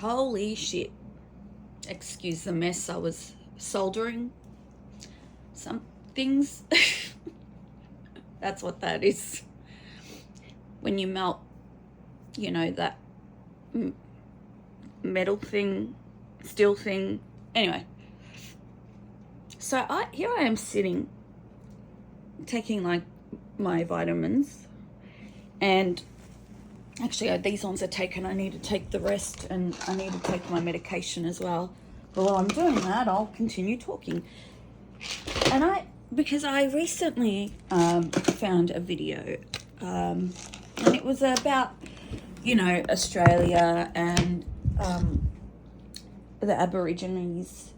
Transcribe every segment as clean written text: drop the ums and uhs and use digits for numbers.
Holy shit. Excuse the mess. I was soldering some things. That's what that is. When you melt, that metal thing, steel thing. Anyway. So here I am sitting, taking like my vitamins, and actually these ones are taken. I need to take the rest, and I need to take my medication as well. But while I'm doing that, I'll continue talking. And because I recently found a video, and it was about, Australia and the Aborigines,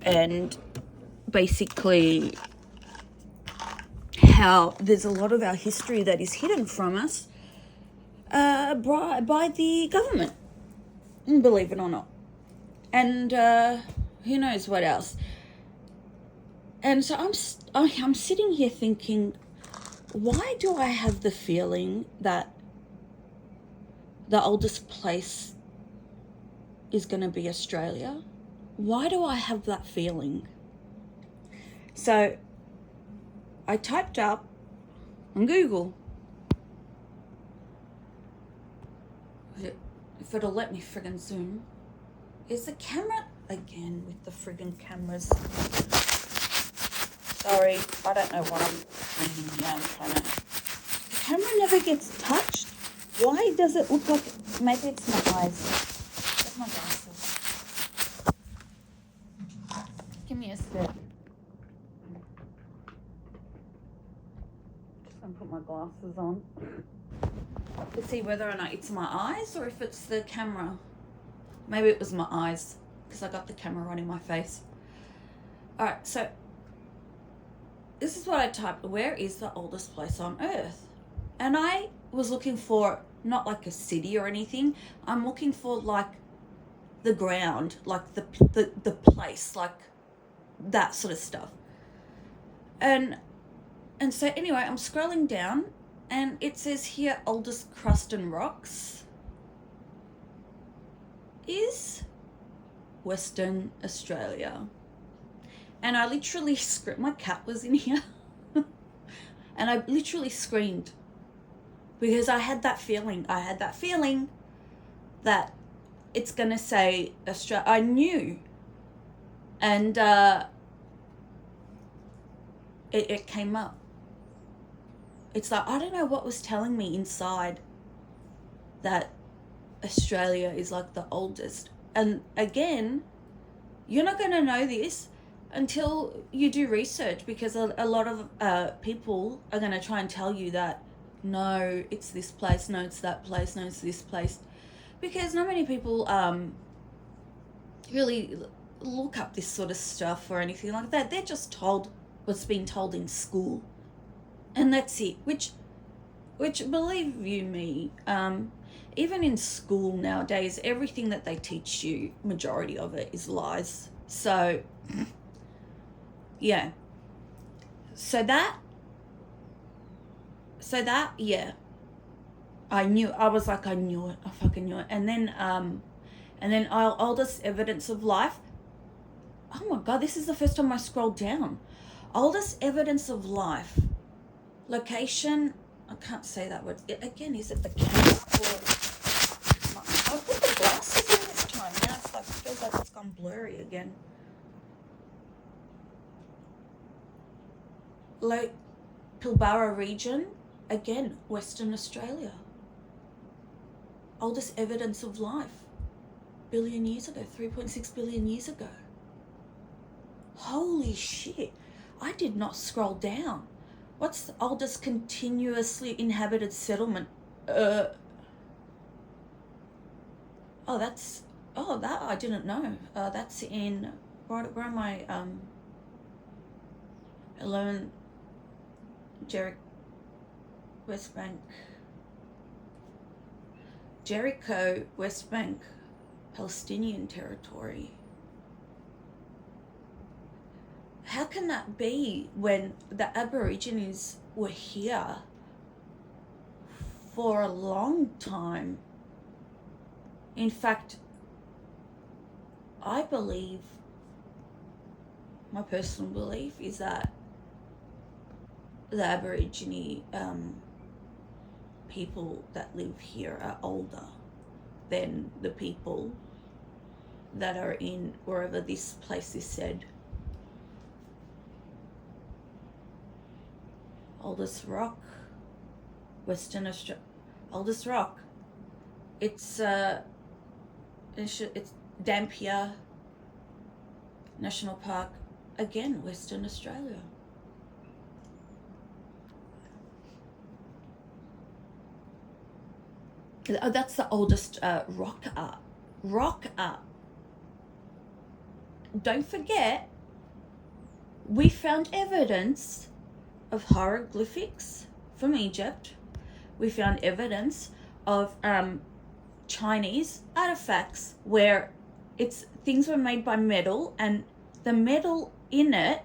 and basically how there's a lot of our history that is hidden from us by the government, believe it or not. And who knows what else. And so I'm sitting here thinking, why do I have the feeling that the oldest place is going to be Australia? Why do I have that feeling? So I typed up on Google, if it'll let me friggin' zoom. Is the camera again with the friggin' cameras? Sorry, I don't know what I'm trying to. The camera never gets touched. Why does it look like? Maybe it's my eyes. Where's my glasses? Give me a sec. Just gonna put my glasses on to see whether or not it's my eyes or if it's the camera. Maybe it was my eyes because I got the camera right in my face. All right, so this is what I typed. Where is the oldest place on Earth? And I was looking for not like a city or anything. I'm looking for like the ground, like the place, like that sort of stuff. And so anyway, I'm scrolling down, and it says here oldest crust and rocks is Western Australia. And I literally screamed. My cat was in here. And I literally screamed because I had that feeling. That it's going to say Australia. I knew. And it came up. It's like, I don't know what was telling me inside that Australia is like the oldest. And again, you're not going to know this until you do research, because a lot of people are going to try and tell you that, no, it's this place, no, it's that place, no, it's this place. Because not many people really look up this sort of stuff or anything like that. They're just told what's been told in school. And that's it. Which believe you me, even in school nowadays, everything that they teach you, majority of it is lies. So, yeah. So that, yeah. I knew. I was like, I knew it. I fucking knew it. And then oldest evidence of life. Oh my God, this is the first time I scrolled down. Oldest evidence of life. Location, I can't say that word. Again, is it the camera or... I put the glasses in this time. Now it's like, it feels like it's gone blurry again. Pilbara region, again, Western Australia. Oldest evidence of life. Billion years ago, 3.6 billion years ago. Holy shit. I did not scroll down. What's the oldest continuously inhabited settlement? That I didn't know. That's in, where am I? 11, West Bank. Jericho, West Bank, Palestinian territory. How can that be when the Aborigines were here for a long time? In fact, I believe, my personal belief is that the Aborigine people that live here are older than the people that are in wherever this place is said. Oldest rock, Western Australia. Oldest rock. It's Dampier National Park, again, Western Australia. Oh, that's the oldest rock art. Rock art. Don't forget, we found evidence of hieroglyphics from Egypt. We found evidence of Chinese artifacts where things were made by metal, and the metal in it,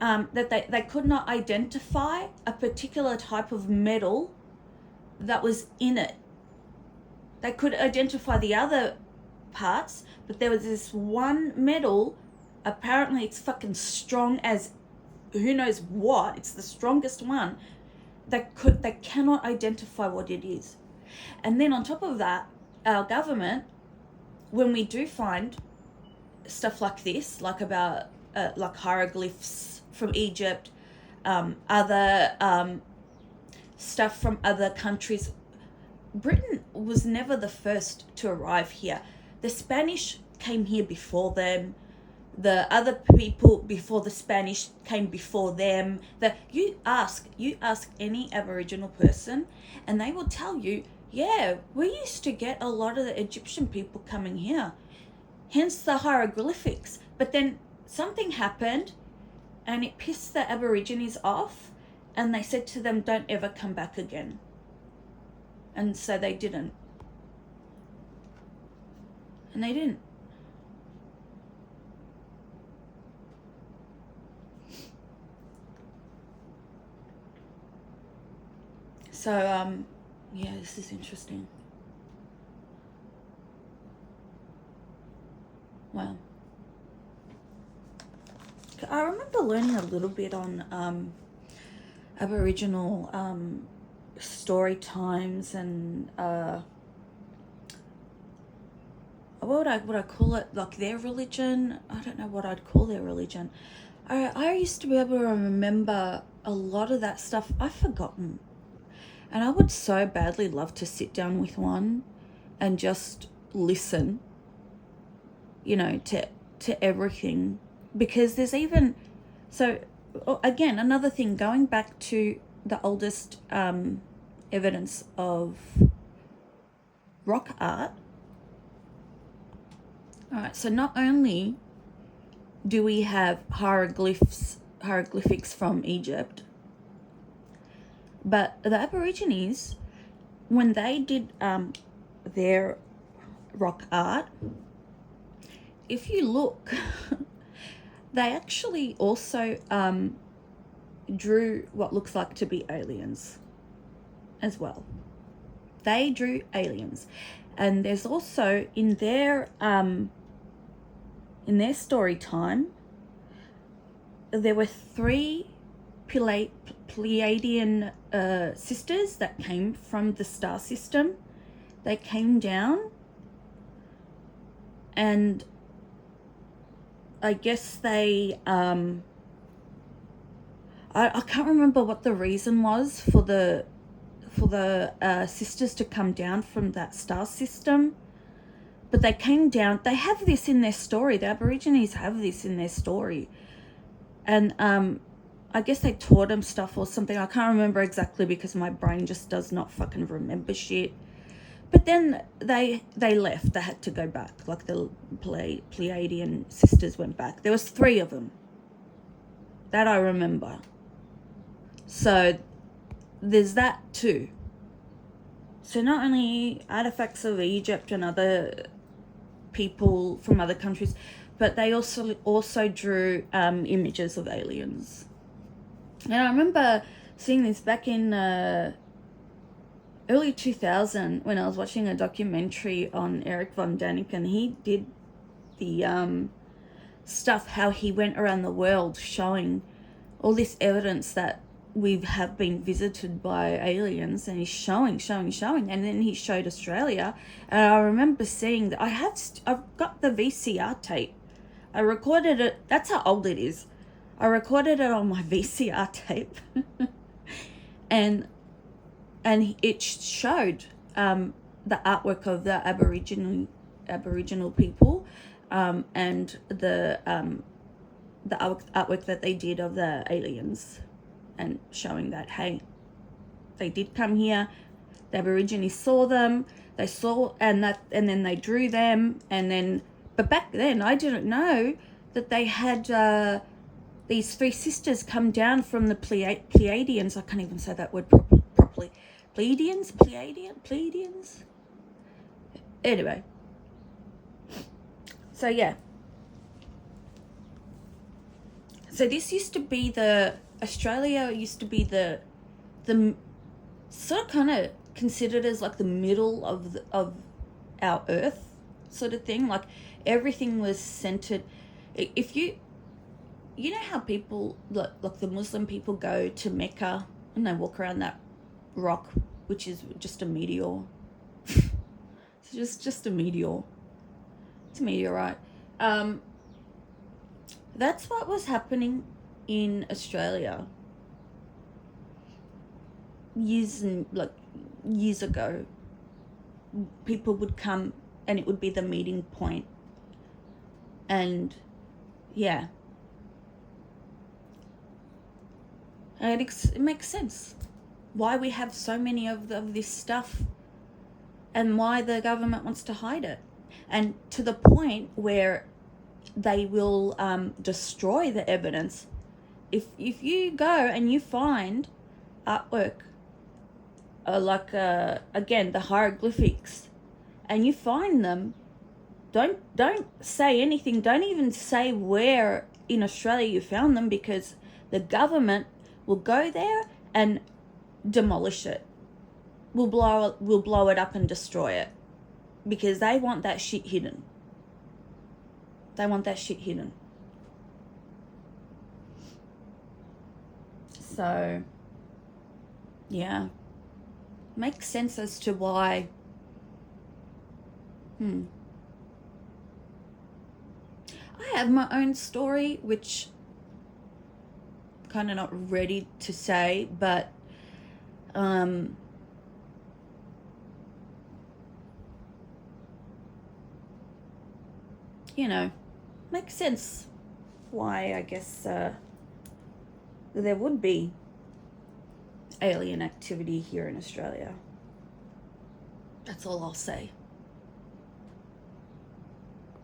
that they could not identify a particular type of metal that was in it. They could identify the other parts, but there was this one metal, apparently it's fucking strong as who knows what, it's the strongest one, they cannot identify what it is. And then on top of that, our government, when we do find stuff like this, like about like hieroglyphs from Egypt, other stuff from other countries, Britain was never the first to arrive here. The Spanish came here before them. The other people before the Spanish came before them. You ask any Aboriginal person and they will tell you, yeah, we used to get a lot of the Egyptian people coming here, hence the hieroglyphics. But then something happened and it pissed the Aborigines off, and they said to them, don't ever come back again. And so they didn't. And they didn't. So, yeah, this is interesting. Wow. I remember learning a little bit on Aboriginal story times and what would I call it, like their religion. I don't know what I'd call their religion. I used to be able to remember a lot of that stuff. I've forgotten, and I would so badly love to sit down with one and just listen, you know, to everything, because there's even, so again, another thing, going back to the oldest evidence of rock art. All right, so not only do we have hieroglyphics from Egypt, but the Aborigines, when they did their rock art, if you look, they actually also drew what looks like to be aliens as well. They drew aliens. And there's also in their story time, there were 3 Pleiadian sisters that came from the star system. They came down, and I guess they I can't remember what the reason was for the sisters to come down from that star system, but they came down. They have this in their story. The Aborigines have this in their story, and I guess they taught them stuff or something. I can't remember exactly because my brain just does not fucking remember shit. But then they left. They had to go back. Like the Pleiadian sisters went back. There was 3 of them. That I remember. So there's that too. So not only artifacts of Egypt and other people from other countries, but they also drew images of aliens. And I remember seeing this back in early 2000 when I was watching a documentary on Eric von Däniken. He did the stuff, how he went around the world showing all this evidence that we have been visited by aliens, and he's showing, and then he showed Australia, and I remember seeing that I've got the VCR tape. I recorded it. That's how old it is. I recorded it on my VCR tape, and it showed the artwork of the Aboriginal people, and the artwork that they did of the aliens, and showing that, hey, they did come here, the Aborigines saw them, and then they drew them, and then, but back then I didn't know that they had these three sisters come down from the Pleiadians. I can't even say that word properly. Pleiadians? Anyway. So yeah. So this used to be Australia used to be the sort of kind of considered as like the middle of our earth sort of thing. Like everything was centered. If you know how people, like the Muslim people, go to Mecca and they walk around that rock, which is just a meteor. It's just a meteor. It's a meteorite. That's what was happening in Australia years ago. People would come and it would be the meeting point. And yeah. And it makes sense why we have so many of this stuff and why the government wants to hide it. And to the point where they will destroy the evidence. If you go and you find artwork, again, the hieroglyphics, and you find them, don't say anything. Don't even say where in Australia you found them, because the government will go there and demolish it. Will blow it up and destroy it, because they want that shit hidden. They want that shit hidden. So, yeah. Makes sense as to why. I have my own story, which I'm kind of not ready to say, but you know, makes sense why, I guess, there would be alien activity here in Australia. That's all I'll say.